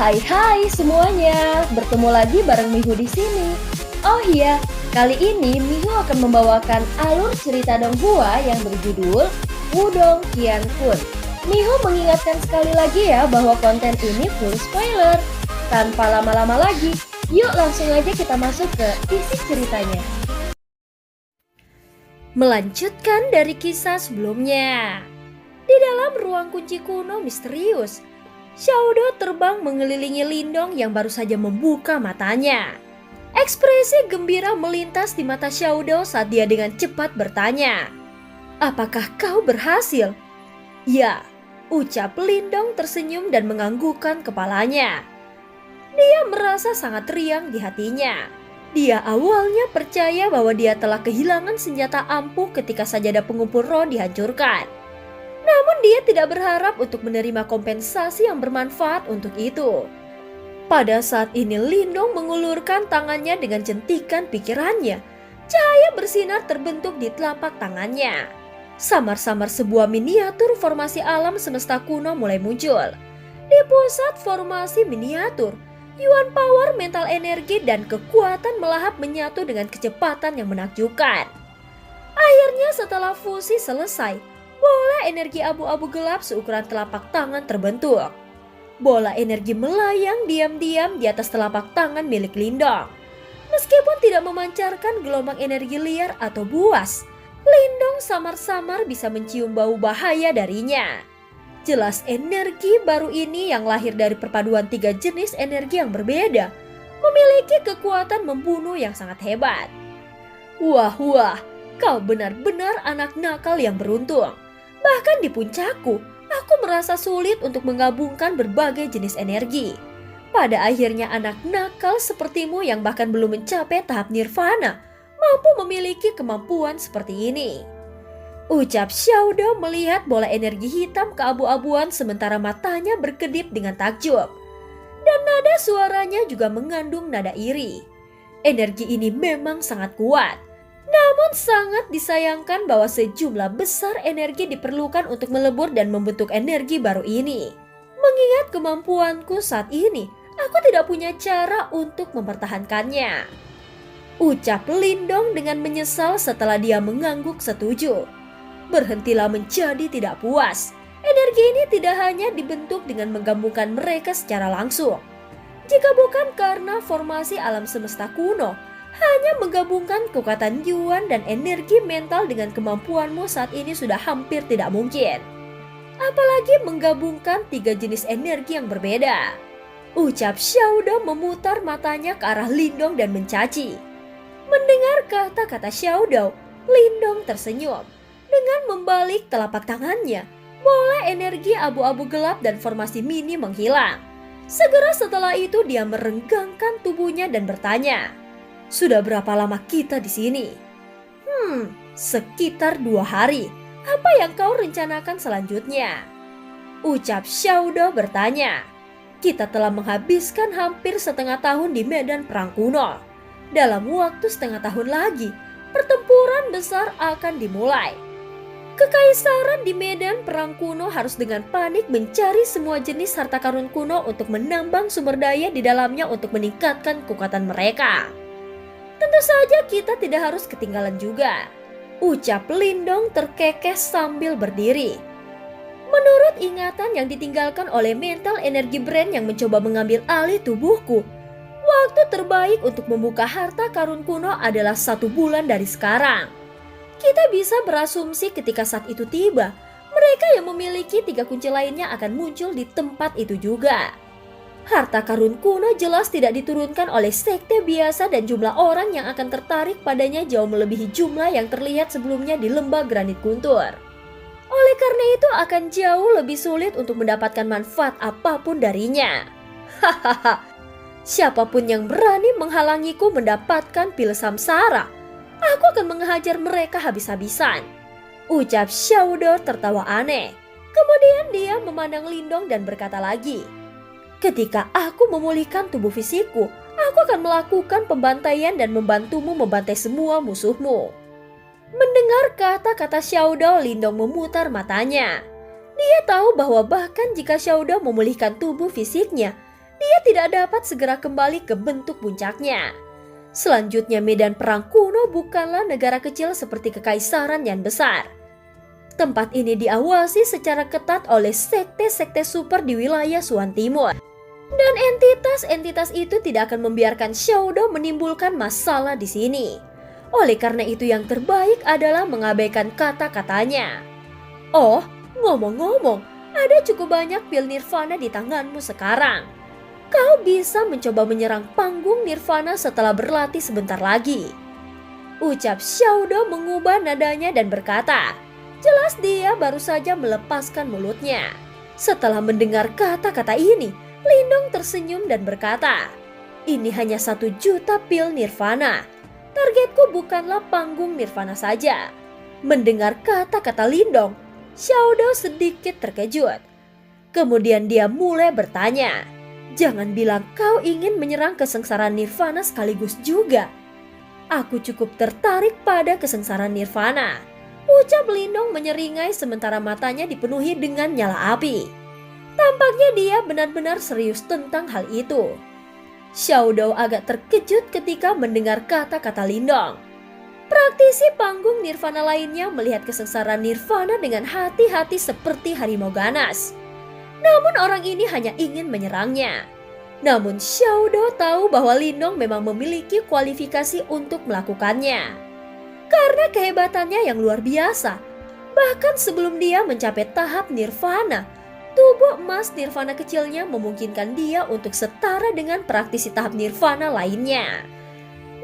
Hai semuanya, bertemu lagi bareng Mihu di sini. Oh iya, kali ini Mihu akan membawakan alur cerita Donghua yang berjudul Wudong Qiankun. Mihu mengingatkan sekali lagi ya bahwa konten ini full spoiler. Tanpa lama-lama lagi, yuk langsung aja kita masuk ke isi ceritanya. Melanjutkan dari kisah sebelumnya. Di dalam ruang kunci kuno misterius, Xiaodo terbang mengelilingi Lindong yang baru saja membuka matanya. Ekspresi gembira melintas di mata Xiaodo saat dia dengan cepat bertanya, "Apakah kau berhasil?" "Ya," ucap Lindong tersenyum dan menganggukkan kepalanya. Dia merasa sangat riang di hatinya. Dia awalnya percaya bahwa dia telah kehilangan senjata ampuh ketika sajadah pengumpul roh dihancurkan. Namun dia tidak berharap untuk menerima kompensasi yang bermanfaat untuk itu. Pada saat ini Lindong mengulurkan tangannya dengan jentikan pikirannya. Cahaya bersinar terbentuk di telapak tangannya. Samar-samar sebuah miniatur formasi alam semesta kuno mulai muncul. Di pusat formasi miniatur, Yuan power, mental energi, dan kekuatan melahap menyatu dengan kecepatan yang menakjubkan. Akhirnya setelah fusi selesai, bola energi abu-abu gelap seukuran telapak tangan terbentuk. Bola energi melayang diam-diam di atas telapak tangan milik Lindong. Meskipun tidak memancarkan gelombang energi liar atau buas, Lindong samar-samar bisa mencium bau bahaya darinya. Jelas energi baru ini yang lahir dari perpaduan tiga jenis energi yang berbeda, memiliki kekuatan membunuh yang sangat hebat. Wah, kau benar-benar anak nakal yang beruntung. Bahkan di puncakku, aku merasa sulit untuk menggabungkan berbagai jenis energi. Pada akhirnya anak nakal sepertimu yang bahkan belum mencapai tahap nirvana, mampu memiliki kemampuan seperti ini. Ucap Xiaodo melihat bola energi hitam keabu-abuan sementara matanya berkedip dengan takjub. Dan nada suaranya juga mengandung nada iri. Energi ini memang sangat kuat. Namun sangat disayangkan bahwa sejumlah besar energi diperlukan untuk melebur dan membentuk energi baru ini. Mengingat kemampuanku saat ini, aku tidak punya cara untuk mempertahankannya. Ucap Lindong dengan menyesal setelah dia mengangguk setuju. Berhentilah menjadi tidak puas. Energi ini tidak hanya dibentuk dengan menggabungkan mereka secara langsung. Jika bukan karena formasi alam semesta kuno, hanya menggabungkan kekuatan Yuan dan energi mental dengan kemampuanmu saat ini sudah hampir tidak mungkin. Apalagi menggabungkan tiga jenis energi yang berbeda. Ucap Xiaodo memutar matanya ke arah Lindong dan mencaci. Mendengar kata-kata Xiaodo, Lindong tersenyum. Dengan membalik telapak tangannya, bola energi abu-abu gelap dan formasi mini menghilang. Segera setelah itu dia merenggangkan tubuhnya dan bertanya, "Sudah berapa lama kita di sini?" Sekitar 2 hari. Apa yang kau rencanakan selanjutnya?" Ucap Xiaodo bertanya. "Kita telah menghabiskan hampir setengah tahun di medan perang kuno. Dalam waktu setengah tahun lagi, pertempuran besar akan dimulai. Kekaisaran di medan perang kuno harus dengan panik mencari semua jenis harta karun kuno untuk menambang sumber daya di dalamnya untuk meningkatkan kekuatan mereka. Tentu saja kita tidak harus ketinggalan juga." Ucap Lindong terkekeh sambil berdiri. Menurut ingatan yang ditinggalkan oleh mental energi brand yang mencoba mengambil alih tubuhku, waktu terbaik untuk membuka harta karun kuno adalah 1 bulan dari sekarang. Kita bisa berasumsi ketika saat itu tiba, mereka yang memiliki 3 kunci lainnya akan muncul di tempat itu juga. Harta karun kuno jelas tidak diturunkan oleh sekte biasa dan jumlah orang yang akan tertarik padanya jauh melebihi jumlah yang terlihat sebelumnya di lembah granit guntur. Oleh karena itu akan jauh lebih sulit untuk mendapatkan manfaat apapun darinya. Hahaha, siapapun yang berani menghalangiku mendapatkan pil samsara, aku akan menghajar mereka habis-habisan. Ucap Xiaodo tertawa aneh. Kemudian dia memandang Lindong dan berkata lagi, "Ketika aku memulihkan tubuh fisikku, aku akan melakukan pembantaian dan membantumu membantai semua musuhmu." Mendengar kata-kata Xiaodo, Lindong memutar matanya. Dia tahu bahwa bahkan jika Xiaodo memulihkan tubuh fisiknya, dia tidak dapat segera kembali ke bentuk puncaknya. Selanjutnya medan perang kuno bukanlah negara kecil seperti kekaisaran yang besar. Tempat ini diawasi secara ketat oleh sekte-sekte super di wilayah Suan Timur. Dan entitas-entitas itu tidak akan membiarkan Xiaodo menimbulkan masalah di sini. Oleh karena itu yang terbaik adalah mengabaikan kata-katanya. Oh, ngomong-ngomong, ada cukup banyak pil nirvana di tanganmu sekarang. Kau bisa mencoba menyerang panggung nirvana setelah berlatih sebentar lagi. Ucap Xiaodo mengubah nadanya dan berkata, jelas dia baru saja melepaskan mulutnya. Setelah mendengar kata-kata ini, Lindong tersenyum dan berkata, ini hanya 1 juta pil nirvana. Targetku bukanlah panggung nirvana saja. Mendengar kata-kata Lindong, Xiaodo sedikit terkejut. Kemudian dia mulai bertanya, jangan bilang kau ingin menyerang kesengsaraan nirvana sekaligus juga. Aku cukup tertarik pada kesengsaraan nirvana. Ucap Lindong menyeringai sementara matanya dipenuhi dengan nyala api. Tampaknya dia benar-benar serius tentang hal itu. Xiaodo agak terkejut ketika mendengar kata-kata Lindong. Praktisi panggung nirvana lainnya melihat kesengsaraan nirvana dengan hati-hati seperti harimau ganas. Namun orang ini hanya ingin menyerangnya. Namun Xiaodo tahu bahwa Lindong memang memiliki kualifikasi untuk melakukannya. Karena kehebatannya yang luar biasa, bahkan sebelum dia mencapai tahap nirvana, tubuh emas nirvana kecilnya memungkinkan dia untuk setara dengan praktisi tahap nirvana lainnya.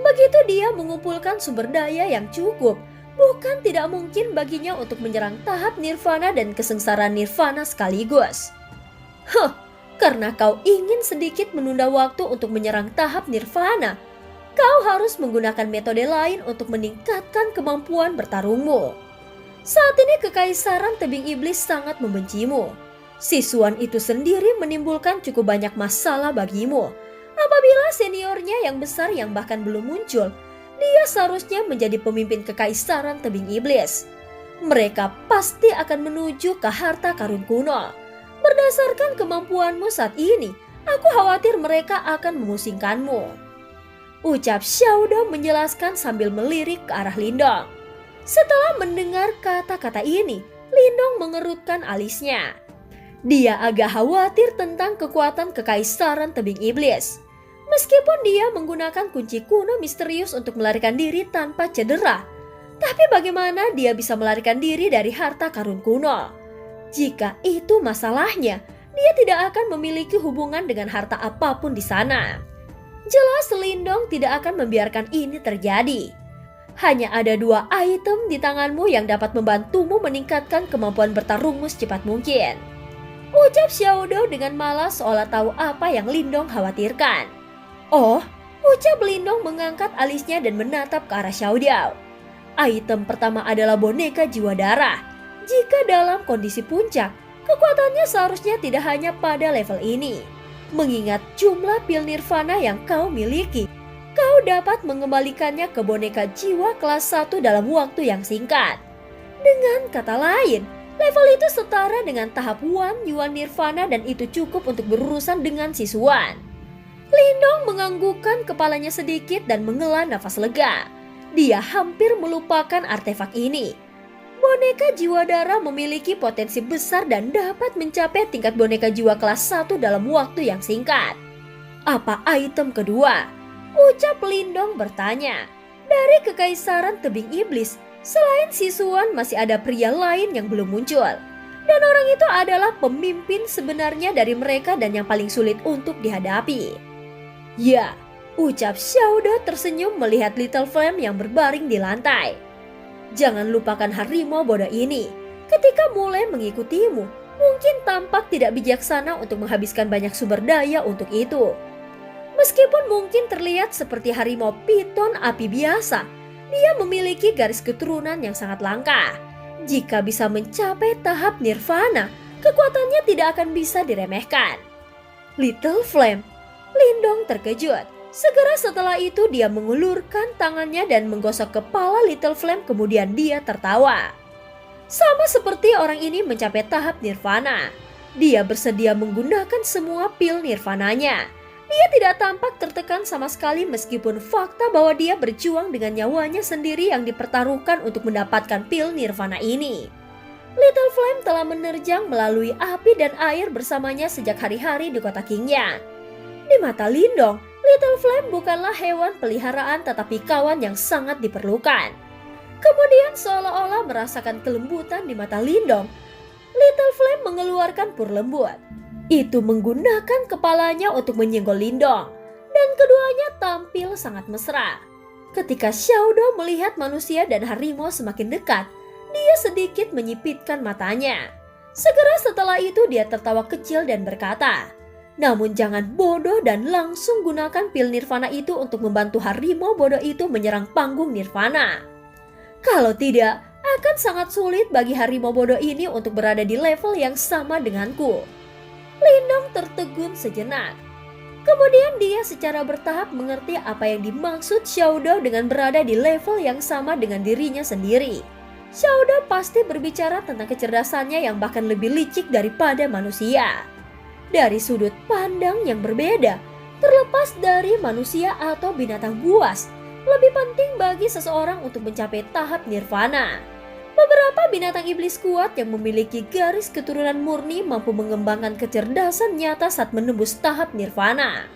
Begitu dia mengumpulkan sumber daya yang cukup, bukan tidak mungkin baginya untuk menyerang tahap nirvana dan kesengsaraan nirvana sekaligus. Karena kau ingin sedikit menunda waktu untuk menyerang tahap nirvana, kau harus menggunakan metode lain untuk meningkatkan kemampuan bertarungmu. Saat ini Kekaisaran Tebing Iblis sangat membencimu. Siswan itu sendiri menimbulkan cukup banyak masalah bagimu. Apabila seniornya yang besar yang bahkan belum muncul, dia seharusnya menjadi pemimpin Kekaisaran Tebing Iblis. Mereka pasti akan menuju ke harta karun kuno. Berdasarkan kemampuanmu saat ini, aku khawatir mereka akan memusingkanmu. Ucap Xiaodo menjelaskan sambil melirik ke arah Lindong. Setelah mendengar kata-kata ini, Lindong mengerutkan alisnya. Dia agak khawatir tentang kekuatan Kekaisaran Tebing Iblis. Meskipun dia menggunakan kunci kuno misterius untuk melarikan diri tanpa cedera, tapi bagaimana dia bisa melarikan diri dari harta karun kuno? Jika itu masalahnya, dia tidak akan memiliki hubungan dengan harta apapun di sana. Jelas Lindong tidak akan membiarkan ini terjadi. Hanya ada 2 item di tanganmu yang dapat membantumu meningkatkan kemampuan bertarungmu secepat mungkin. Ucap Xiaodo dengan malas seolah tahu apa yang Lindong khawatirkan. Oh, ucap Lindong mengangkat alisnya dan menatap ke arah Xiaodo. Item pertama adalah boneka jiwa darah. Jika dalam kondisi puncak, kekuatannya seharusnya tidak hanya pada level ini. Mengingat jumlah pil nirvana yang kau miliki, kau dapat mengembalikannya ke boneka jiwa kelas 1 dalam waktu yang singkat. Dengan kata lain, level itu setara dengan tahap Wan Yuan Nirvana dan itu cukup untuk berurusan dengan siswan. Lindong menganggukkan kepalanya sedikit dan menghela nafas lega. Dia hampir melupakan artefak ini. Boneka jiwa darah memiliki potensi besar dan dapat mencapai tingkat boneka jiwa kelas 1 dalam waktu yang singkat. Apa item kedua? Ucap Lindong bertanya. Dari Kekaisaran Tebing Iblis, selain siswan masih ada pria lain yang belum muncul. Dan orang itu adalah pemimpin sebenarnya dari mereka dan yang paling sulit untuk dihadapi. Ya, ucap Xiaodo tersenyum melihat Little Flame yang berbaring di lantai. Jangan lupakan harimau bodoh ini. Ketika mulai mengikutimu, mungkin tampak tidak bijaksana untuk menghabiskan banyak sumber daya untuk itu. Meskipun mungkin terlihat seperti harimau piton api biasa, dia memiliki garis keturunan yang sangat langka. Jika bisa mencapai tahap nirvana, kekuatannya tidak akan bisa diremehkan. Little Flame, Lindong terkejut. Segera setelah itu dia mengulurkan tangannya dan menggosok kepala Little Flame, kemudian dia tertawa. Sama seperti orang ini mencapai tahap nirvana. Dia bersedia menggunakan semua pil nirvananya. Dia tidak tampak tertekan sama sekali meskipun fakta bahwa dia berjuang dengan nyawanya sendiri yang dipertaruhkan untuk mendapatkan pil nirvana ini. Little Flame telah menerjang melalui api dan air bersamanya sejak hari-hari di kota Qingyan. Di mata Lindong, Little Flame bukanlah hewan peliharaan tetapi kawan yang sangat diperlukan. Kemudian seolah-olah merasakan kelembutan di mata Lindong, Little Flame mengeluarkan pur lembut. Itu menggunakan kepalanya untuk menyenggol Lindong, dan keduanya tampil sangat mesra. Ketika Xiaodo melihat manusia dan harimau semakin dekat, dia sedikit menyipitkan matanya. Segera setelah itu dia tertawa kecil dan berkata, "Namun jangan bodoh dan langsung gunakan pil nirvana itu untuk membantu harimau bodoh itu menyerang panggung nirvana. Kalau tidak, akan sangat sulit bagi harimau bodoh ini untuk berada di level yang sama denganku." Lindong tertegun sejenak. Kemudian dia secara bertahap mengerti apa yang dimaksud Xiaodo dengan berada di level yang sama dengan dirinya sendiri. Xiaodo pasti berbicara tentang kecerdasannya yang bahkan lebih licik daripada manusia. Dari sudut pandang yang berbeda, terlepas dari manusia atau binatang buas, lebih penting bagi seseorang untuk mencapai tahap nirvana. Beberapa binatang iblis kuat yang memiliki garis keturunan murni mampu mengembangkan kecerdasan nyata saat menembus tahap nirvana.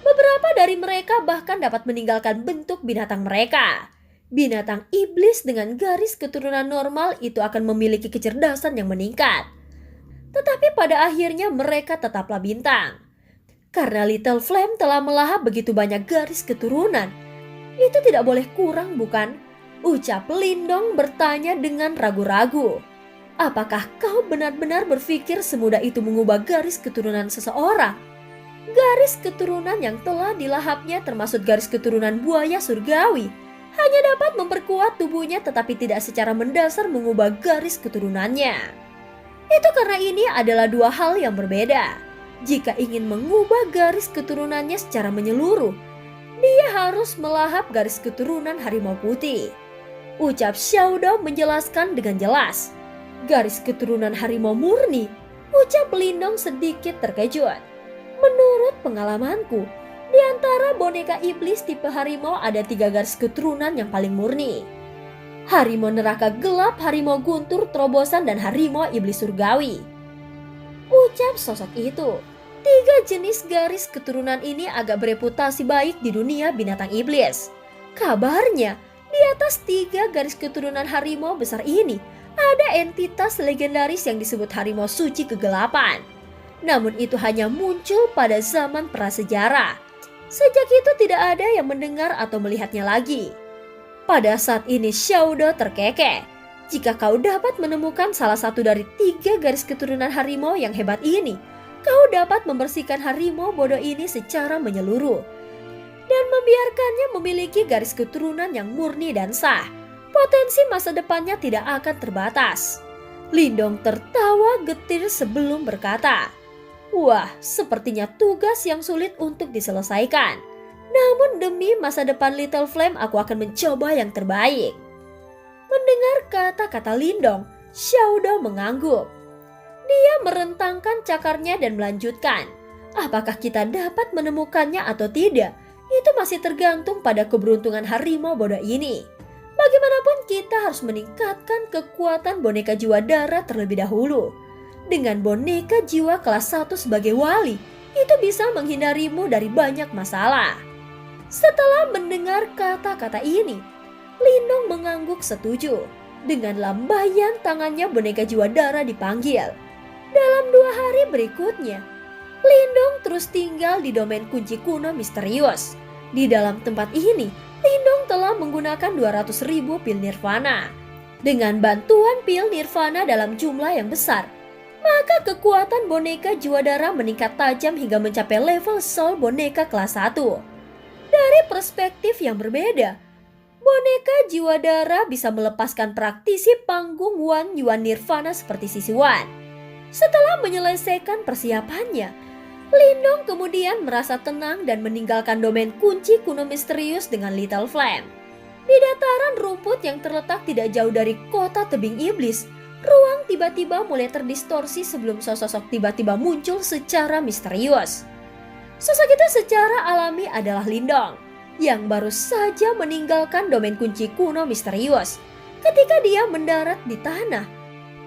Beberapa dari mereka bahkan dapat meninggalkan bentuk binatang mereka. Binatang iblis dengan garis keturunan normal itu akan memiliki kecerdasan yang meningkat. Tetapi pada akhirnya mereka tetaplah bintang. Karena Little Flame telah melahap begitu banyak garis keturunan, itu tidak boleh kurang, bukan? Ucap Lindong bertanya dengan ragu-ragu. Apakah kau benar-benar berpikir semudah itu mengubah garis keturunan seseorang? Garis keturunan yang telah dilahapnya termasuk garis keturunan buaya surgawi hanya dapat memperkuat tubuhnya tetapi tidak secara mendasar mengubah garis keturunannya. Itu karena ini adalah dua hal yang berbeda. Jika ingin mengubah garis keturunannya secara menyeluruh, dia harus melahap garis keturunan harimau putih. Ucap Xiaodo menjelaskan dengan jelas. Garis keturunan harimau murni, ucap Lindong sedikit terkejut. Menurut pengalamanku, di antara boneka iblis tipe harimau ada 3 garis keturunan yang paling murni. Harimau neraka gelap, harimau guntur terobosan, dan harimau iblis surgawi. Ucap sosok itu. 3 jenis garis keturunan ini agak bereputasi baik di dunia binatang iblis. Kabarnya, di atas 3 garis keturunan harimau besar ini, ada entitas legendaris yang disebut harimau suci kegelapan. Namun itu hanya muncul pada zaman prasejarah. Sejak itu tidak ada yang mendengar atau melihatnya lagi. Pada saat ini Xiaodo terkekeh. Jika kau dapat menemukan salah satu dari 3 garis keturunan harimau yang hebat ini, kau dapat membersihkan harimau bodoh ini secara menyeluruh dan membiarkannya memiliki garis keturunan yang murni dan sah. Potensi masa depannya tidak akan terbatas. Lindong tertawa getir sebelum berkata, "Wah, sepertinya tugas yang sulit untuk diselesaikan. Namun demi masa depan Little Flame aku akan mencoba yang terbaik." Mendengar kata-kata Lindong, Xiaodo mengangguk. Dia merentangkan cakarnya dan melanjutkan, "Apakah kita dapat menemukannya atau tidak? Itu masih tergantung pada keberuntungan harimau bodoh ini. Bagaimanapun kita harus meningkatkan kekuatan boneka jiwa darah terlebih dahulu. Dengan boneka jiwa kelas 1 sebagai wali, itu bisa menghindarimu dari banyak masalah." Setelah mendengar kata-kata ini, Lindong mengangguk setuju. Dengan lambaian tangannya boneka jiwa darah dipanggil. Dalam 2 hari berikutnya, Lindong terus tinggal di domain kunci kuno misterius. Di dalam tempat ini, Lindong telah menggunakan 200.000 pil nirvana. Dengan bantuan pil nirvana dalam jumlah yang besar, maka kekuatan boneka jiwa darah meningkat tajam hingga mencapai level soul boneka kelas 1. Dari perspektif yang berbeda, boneka jiwa darah bisa melepaskan praktisi panggung Wan Yuan Nirvana seperti Sisi Wan. Setelah menyelesaikan persiapannya, Lindong kemudian merasa tenang dan meninggalkan domain kunci kuno misterius dengan Little Flame. Di dataran rumput yang terletak tidak jauh dari kota tebing iblis, Ruang tiba-tiba mulai terdistorsi sebelum sosok tiba-tiba muncul secara misterius. Sosok itu secara alami adalah Lindong, yang baru saja meninggalkan domain kunci kuno misterius. Ketika dia mendarat di tanah,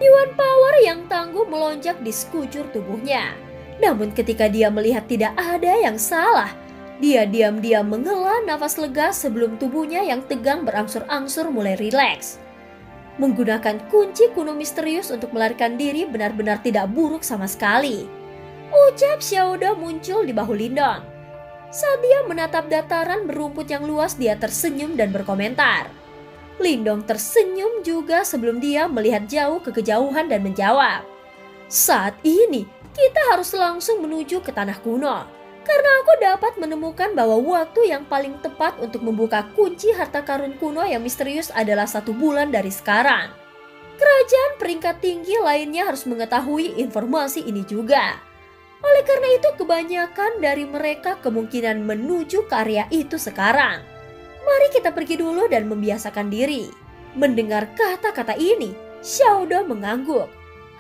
Yuan Power yang tangguh melonjak di sekujur tubuhnya. Namun ketika dia melihat tidak ada yang salah, dia diam-diam menghela nafas lega sebelum tubuhnya yang tegang berangsur-angsur mulai rileks. Menggunakan kunci kuno misterius untuk melarikan diri benar-benar tidak buruk sama sekali. Ucap Xiaoda muncul di bahu Lindong. Saat dia menatap dataran berumput yang luas, dia tersenyum dan berkomentar. Lindong tersenyum juga sebelum dia melihat jauh ke kejauhan dan menjawab. Saat ini kita harus langsung menuju ke tanah kuno. Karena aku dapat menemukan bahwa waktu yang paling tepat untuk membuka kunci harta karun kuno yang misterius adalah 1 bulan dari sekarang. Kerajaan peringkat tinggi lainnya harus mengetahui informasi ini juga. Oleh karena itu kebanyakan dari mereka kemungkinan menuju ke area itu sekarang. Mari kita pergi dulu dan membiasakan diri. Mendengar kata-kata ini, Xiaoda mengangguk.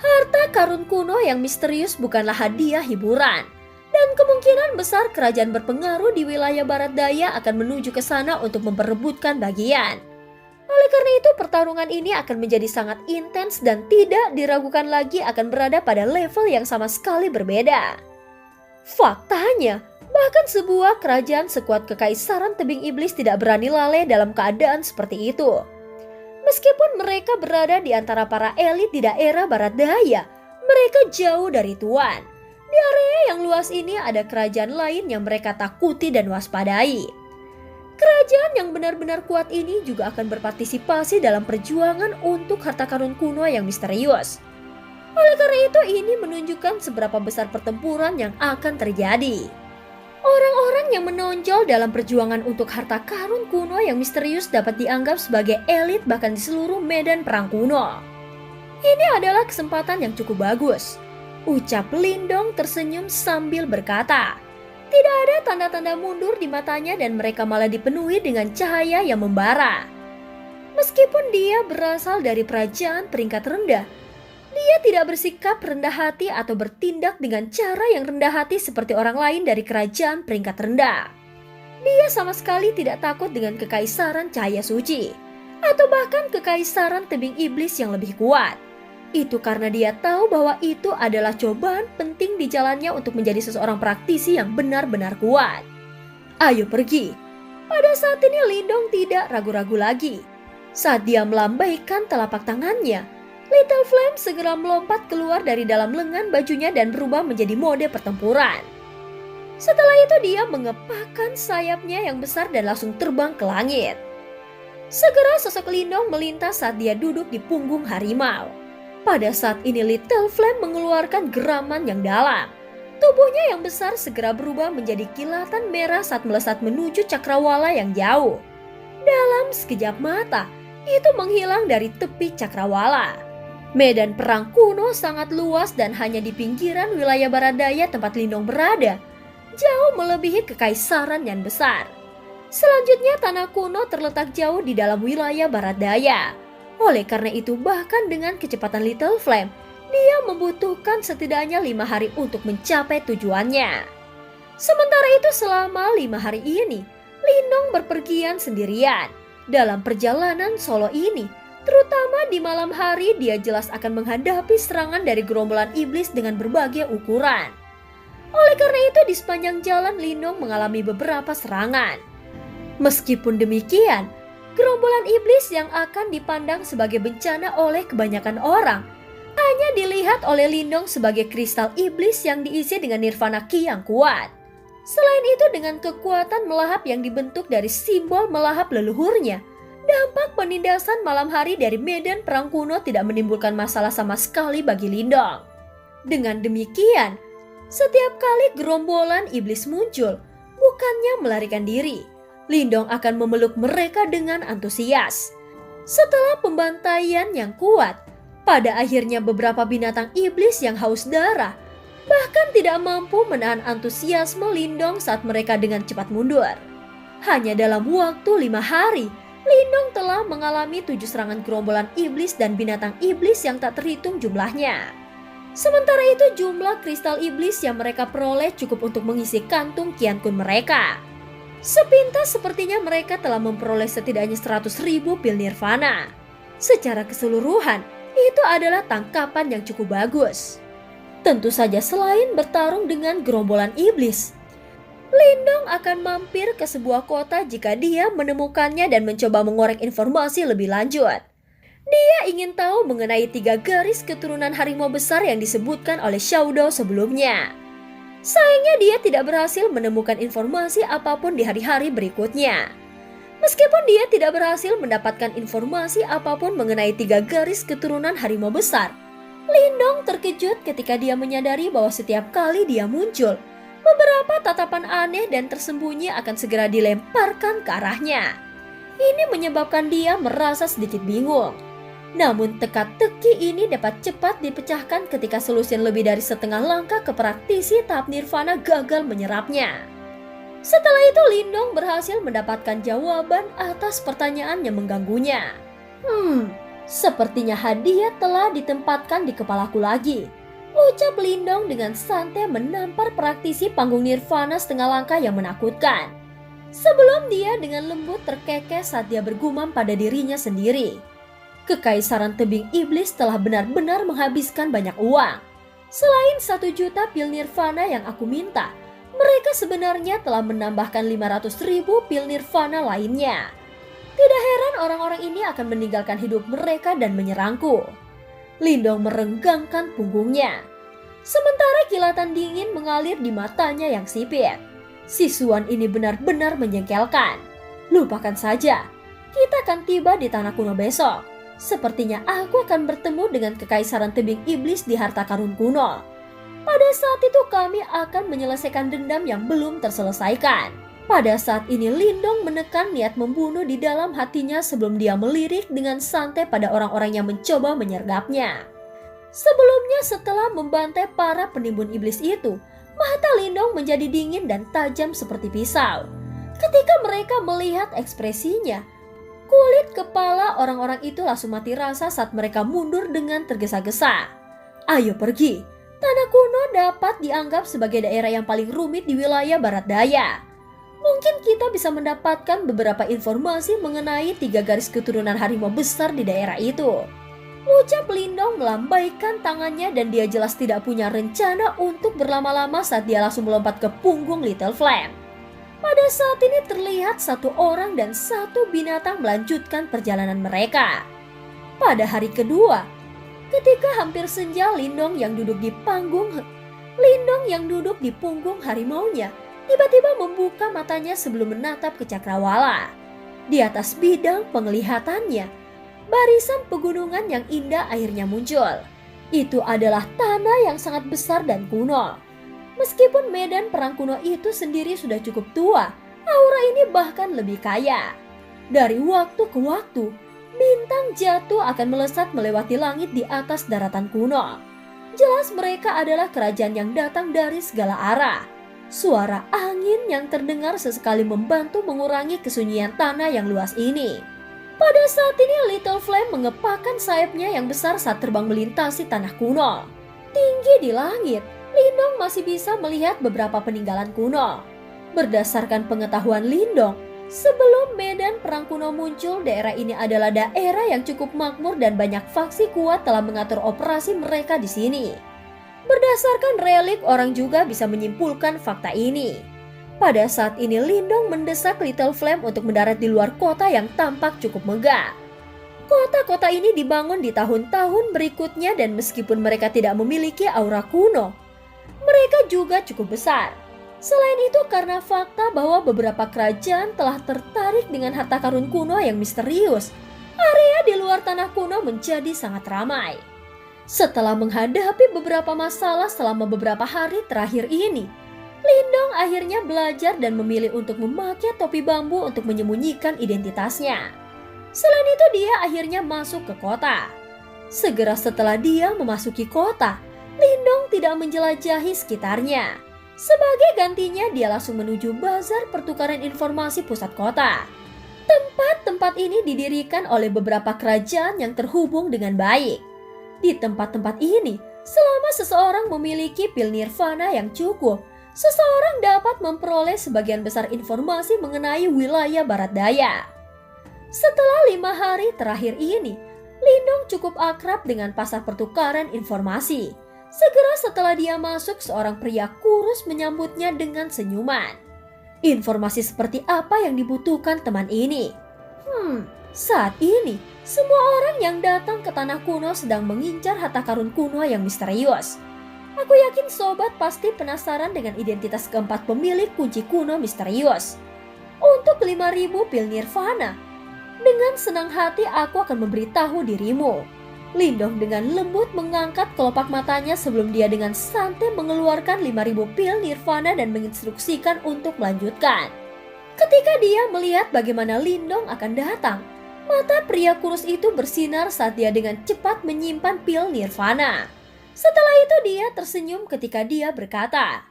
Harta karun kuno yang misterius bukanlah hadiah hiburan. Dan kemungkinan besar kerajaan berpengaruh di wilayah barat daya akan menuju ke sana untuk memperebutkan bagian. Oleh karena itu pertarungan ini akan menjadi sangat intens dan tidak diragukan lagi akan berada pada level yang sama sekali berbeda. Faktanya, bahkan sebuah kerajaan sekuat kekaisaran tebing iblis tidak berani lalai dalam keadaan seperti itu. Meskipun mereka berada di antara para elit di daerah barat daya, mereka jauh dari tuan. Di area yang luas ini ada kerajaan lain yang mereka takuti dan waspadai. Kerajaan yang benar-benar kuat ini juga akan berpartisipasi dalam perjuangan untuk harta karun kuno yang misterius. Oleh karena itu ini menunjukkan seberapa besar pertempuran yang akan terjadi. Orang-orang yang menonjol dalam perjuangan untuk harta karun kuno yang misterius dapat dianggap sebagai elit bahkan di seluruh medan perang kuno. Ini adalah kesempatan yang cukup bagus. Ucap Lindong tersenyum sambil berkata. Tidak ada tanda-tanda mundur di matanya dan mereka malah dipenuhi dengan cahaya yang membara. Meskipun dia berasal dari kerajaan peringkat rendah, dia tidak bersikap rendah hati atau bertindak dengan cara yang rendah hati seperti orang lain dari kerajaan peringkat rendah. Dia sama sekali tidak takut dengan kekaisaran cahaya suci, atau bahkan kekaisaran tebing iblis yang lebih kuat. Itu karena dia tahu bahwa itu adalah cobaan penting di jalannya untuk menjadi seseorang praktisi yang benar-benar kuat. Ayo pergi. Pada saat ini Lindong tidak ragu-ragu lagi. Saat dia melambaikan telapak tangannya, Little Flame segera melompat keluar dari dalam lengan bajunya dan berubah menjadi mode pertempuran. Setelah itu dia mengepakkan sayapnya yang besar dan langsung terbang ke langit. Segera sosok Lindong melintas saat dia duduk di punggung harimau. Pada saat ini Little Flame mengeluarkan geraman yang dalam. Tubuhnya yang besar segera berubah menjadi kilatan merah saat melesat menuju cakrawala yang jauh. Dalam sekejap mata, itu menghilang dari tepi cakrawala. Medan perang kuno sangat luas dan hanya di pinggiran wilayah barat daya tempat Lindong berada, jauh melebihi kekaisaran yang besar. Selanjutnya tanah kuno terletak jauh di dalam wilayah barat daya. Oleh karena itu bahkan dengan kecepatan Little Flame, dia membutuhkan setidaknya 5 hari untuk mencapai tujuannya. Sementara itu selama 5 hari ini, Lindong berpergian sendirian. Dalam perjalanan solo ini, terutama di malam hari dia jelas akan menghadapi serangan dari gerombolan iblis dengan berbagai ukuran. Oleh karena itu di sepanjang jalan Lindong mengalami beberapa serangan. Meskipun demikian, gerombolan iblis yang akan dipandang sebagai bencana oleh kebanyakan orang hanya dilihat oleh Lindong sebagai kristal iblis yang diisi dengan nirvana ki yang kuat. Selain itu dengan kekuatan melahap yang dibentuk dari simbol melahap leluhurnya, dampak penindasan malam hari dari medan perang kuno tidak menimbulkan masalah sama sekali bagi Lindong. Dengan demikian, setiap kali gerombolan iblis muncul, bukannya melarikan diri, Lindong akan memeluk mereka dengan antusias. Setelah pembantaian yang kuat, pada akhirnya beberapa binatang iblis yang haus darah bahkan tidak mampu menahan antusiasme Lindong saat mereka dengan cepat mundur. Hanya dalam waktu 5 hari, Lindong telah mengalami 7 serangan gerombolan iblis dan binatang iblis yang tak terhitung jumlahnya. Sementara itu jumlah kristal iblis yang mereka peroleh cukup untuk mengisi kantung Qian Kun mereka. Sepintas sepertinya mereka telah memperoleh setidaknya 100.000 pil nirvana. Secara keseluruhan, itu adalah tangkapan yang cukup bagus. Tentu saja selain bertarung dengan gerombolan iblis, Lindong akan mampir ke sebuah kota jika dia menemukannya dan mencoba mengorek informasi lebih lanjut. Dia ingin tahu mengenai 3 garis keturunan harimau besar yang disebutkan oleh Xiaodo sebelumnya. Sayangnya dia tidak berhasil menemukan informasi apapun di hari-hari berikutnya. Meskipun dia tidak berhasil mendapatkan informasi apapun mengenai 3 garis keturunan harimau besar, Lindong terkejut ketika dia menyadari bahwa setiap kali dia muncul, beberapa tatapan aneh dan tersembunyi akan segera dilemparkan ke arahnya. Ini menyebabkan dia merasa sedikit bingung. Namun teka-teki ini dapat cepat dipecahkan ketika Selusin lebih dari setengah langkah ke praktisi tahap nirvana gagal menyerapnya. Setelah itu Lindong berhasil mendapatkan jawaban atas pertanyaan yang mengganggunya. Sepertinya hadiah telah ditempatkan di kepalaku lagi, ucap Lindong dengan santai menampar praktisi panggung nirvana setengah langkah yang menakutkan. Sebelum dia dengan lembut terkekeh saat dia bergumam pada dirinya sendiri. Kekaisaran tebing iblis telah benar-benar menghabiskan banyak uang. Selain 1 juta pil nirvana yang aku minta, mereka sebenarnya telah menambahkan 500.000 pil nirvana lainnya. Tidak heran orang-orang ini akan meninggalkan hidup mereka dan menyerangku. Lindong merenggangkan punggungnya. Sementara kilatan dingin mengalir di matanya yang sipit. Siswan ini benar-benar menjengkelkan. Lupakan saja, kita akan tiba di tanah kuno besok. Sepertinya aku akan bertemu dengan kekaisaran tebing iblis di harta karun kuno. Pada saat itu kami akan menyelesaikan dendam yang belum terselesaikan. Pada saat ini Lindong menekan niat membunuh di dalam hatinya sebelum dia melirik dengan santai pada orang-orang yang mencoba menyergapnya. Sebelumnya setelah membantai para penimbun iblis itu, mata Lindong menjadi dingin dan tajam seperti pisau. Ketika mereka melihat ekspresinya, kulit kepala orang-orang itu langsung mati rasa saat mereka mundur dengan tergesa-gesa. Ayo pergi, tanah kuno dapat dianggap sebagai daerah yang paling rumit di wilayah barat daya. Mungkin kita bisa mendapatkan beberapa informasi mengenai 3 garis keturunan harimau besar di daerah itu. Ucap Lindong melambaikan tangannya dan dia jelas tidak punya rencana untuk berlama-lama saat dia langsung melompat ke punggung Little Flame. Pada saat ini terlihat 1 orang dan 1 binatang melanjutkan perjalanan mereka. Pada hari kedua, ketika hampir senja Lindong yang duduk di punggung harimaunya tiba-tiba membuka matanya sebelum menatap ke cakrawala. Di atas bidang penglihatannya, barisan pegunungan yang indah akhirnya muncul. Itu adalah tanah yang sangat besar dan kuno. Meskipun medan perang kuno itu sendiri sudah cukup tua, aura ini bahkan lebih kaya. Dari waktu ke waktu, bintang jatuh akan melesat melewati langit di atas daratan kuno. Jelas mereka adalah kerajaan yang datang dari segala arah. Suara angin yang terdengar sesekali membantu mengurangi kesunyian tanah yang luas ini. Pada saat ini Little Flame mengepakkan sayapnya yang besar saat terbang melintasi tanah kuno. Tinggi di langit, Lindong masih bisa melihat beberapa peninggalan kuno. Berdasarkan pengetahuan Lindong, sebelum medan perang kuno muncul, daerah ini adalah daerah yang cukup makmur dan banyak faksi kuat telah mengatur operasi mereka di sini. Berdasarkan relik, orang juga bisa menyimpulkan fakta ini. Pada saat ini Lindong mendesak Little Flame untuk mendarat di luar kota yang tampak cukup megah. Kota-kota ini dibangun di tahun-tahun berikutnya dan meskipun mereka tidak memiliki aura kuno, mereka juga cukup besar. Selain itu karena fakta bahwa beberapa kerajaan telah tertarik dengan harta karun kuno yang misterius, area di luar tanah kuno menjadi sangat ramai. Setelah menghadapi beberapa masalah selama beberapa hari terakhir ini, Lindong akhirnya belajar dan memilih untuk memakai topi bambu untuk menyembunyikan identitasnya. Selain itu dia akhirnya masuk ke kota. Segera setelah dia memasuki kota, Lindong tidak menjelajahi sekitarnya. Sebagai gantinya dia langsung menuju bazar pertukaran informasi pusat kota. Tempat-tempat ini didirikan oleh beberapa kerajaan yang terhubung dengan baik. Di tempat-tempat ini, selama seseorang memiliki pil nirvana yang cukup, seseorang dapat memperoleh sebagian besar informasi mengenai wilayah barat daya. Setelah 5 hari terakhir ini, Lindong cukup akrab dengan pasar pertukaran informasi. Segera setelah dia masuk, seorang pria kurus menyambutnya dengan senyuman. Informasi seperti apa yang dibutuhkan teman ini? Saat ini, semua orang yang datang ke tanah kuno sedang mengincar harta karun kuno yang misterius. Aku yakin sobat pasti penasaran dengan identitas keempat pemilik kunci kuno misterius. Untuk 5.000 pil nirvana, dengan senang hati aku akan memberitahu dirimu. Lindong dengan lembut mengangkat kelopak matanya sebelum dia dengan santai mengeluarkan 5.000 pil nirvana dan menginstruksikan untuk melanjutkan. Ketika dia melihat bagaimana Lindong akan datang, mata pria kurus itu bersinar saat dia dengan cepat menyimpan pil nirvana. Setelah itu dia tersenyum ketika dia berkata,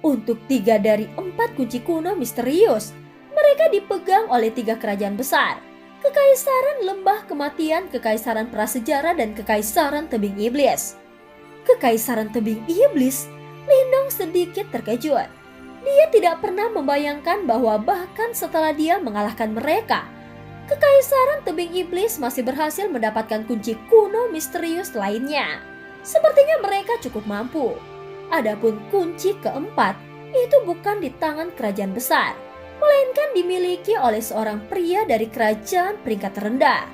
"Untuk 3 dari 4 kunci kuno misterius, mereka dipegang oleh 3 kerajaan besar. Kekaisaran Lembah Kematian, Kekaisaran Prasejarah, dan Kekaisaran Tebing Iblis." Kekaisaran Tebing Iblis? Lindong sedikit terkejut. Dia tidak pernah membayangkan bahwa bahkan setelah dia mengalahkan mereka, Kekaisaran Tebing Iblis masih berhasil mendapatkan kunci kuno misterius lainnya. Sepertinya mereka cukup mampu. Adapun kunci keempat itu bukan di tangan kerajaan besar, melainkan dimiliki oleh seorang pria dari kerajaan peringkat rendah.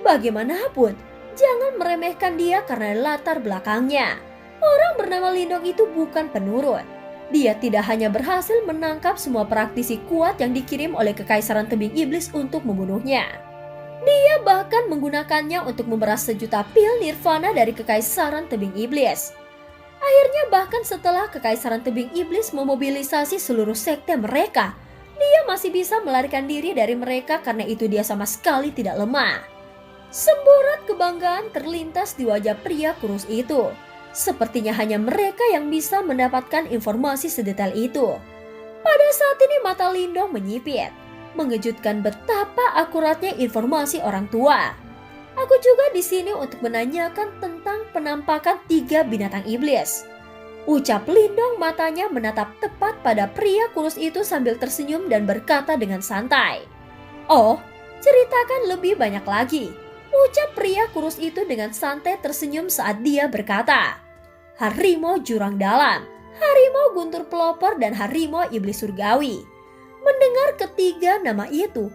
Bagaimanapun, jangan meremehkan dia karena latar belakangnya. Orang bernama Lindong itu bukan penurut. Dia tidak hanya berhasil menangkap semua praktisi kuat yang dikirim oleh Kekaisaran Tebing Iblis untuk membunuhnya. Dia bahkan menggunakannya untuk memeras sejuta pil nirvana dari Kekaisaran Tebing Iblis. Akhirnya bahkan setelah Kekaisaran Tebing Iblis memobilisasi seluruh sekte mereka, dia masih bisa melarikan diri dari mereka karena itu dia sama sekali tidak lemah. Semburat kebanggaan terlintas di wajah pria kurus itu. Sepertinya hanya mereka yang bisa mendapatkan informasi sedetail itu. Pada saat ini mata Lindong menyipit, mengejutkan betapa akuratnya informasi orang tua. Aku juga di sini untuk menanyakan tentang penampakan 3 binatang iblis. Ucap Lindong, matanya menatap tepat pada pria kurus itu sambil tersenyum dan berkata dengan santai, "Oh, ceritakan lebih banyak lagi." Ucap pria kurus itu dengan santai tersenyum saat dia berkata, "Harimau jurang dalam, harimau guntur pelopor, dan harimau iblis surgawi." Mendengar ketiga nama itu,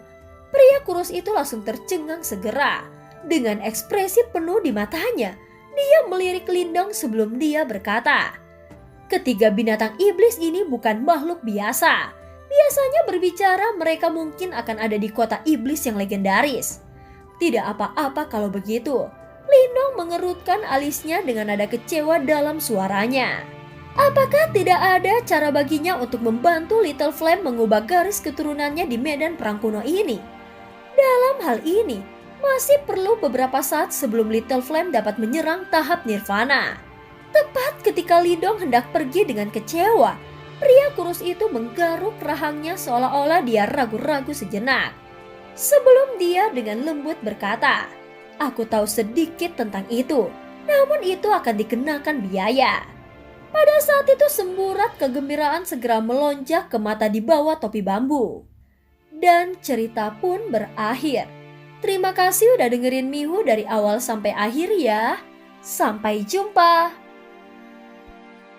pria kurus itu langsung tercengang segera. Dengan ekspresi penuh di matanya, dia melirik Lindong sebelum dia berkata, "Ketiga binatang iblis ini bukan makhluk biasa. Biasanya berbicara mereka mungkin akan ada di kota iblis yang legendaris." "Tidak apa-apa kalau begitu." Lindong mengerutkan alisnya dengan nada kecewa dalam suaranya. Apakah tidak ada cara baginya untuk membantu Little Flame mengubah garis keturunannya di medan perang kuno ini? Dalam hal ini, masih perlu beberapa saat sebelum Little Flame dapat menyerang tahap nirvana. Tepat ketika Lindong hendak pergi dengan kecewa, pria kurus itu menggaruk rahangnya seolah-olah dia ragu-ragu sejenak. Sebelum dia dengan lembut berkata, "Aku tahu sedikit tentang itu, namun itu akan dikenakan biaya." Pada saat itu semburat kegembiraan segera melonjak ke mata di bawah topi bambu. Dan cerita pun berakhir. Terima kasih udah dengerin Mihu dari awal sampai akhir ya. Sampai jumpa.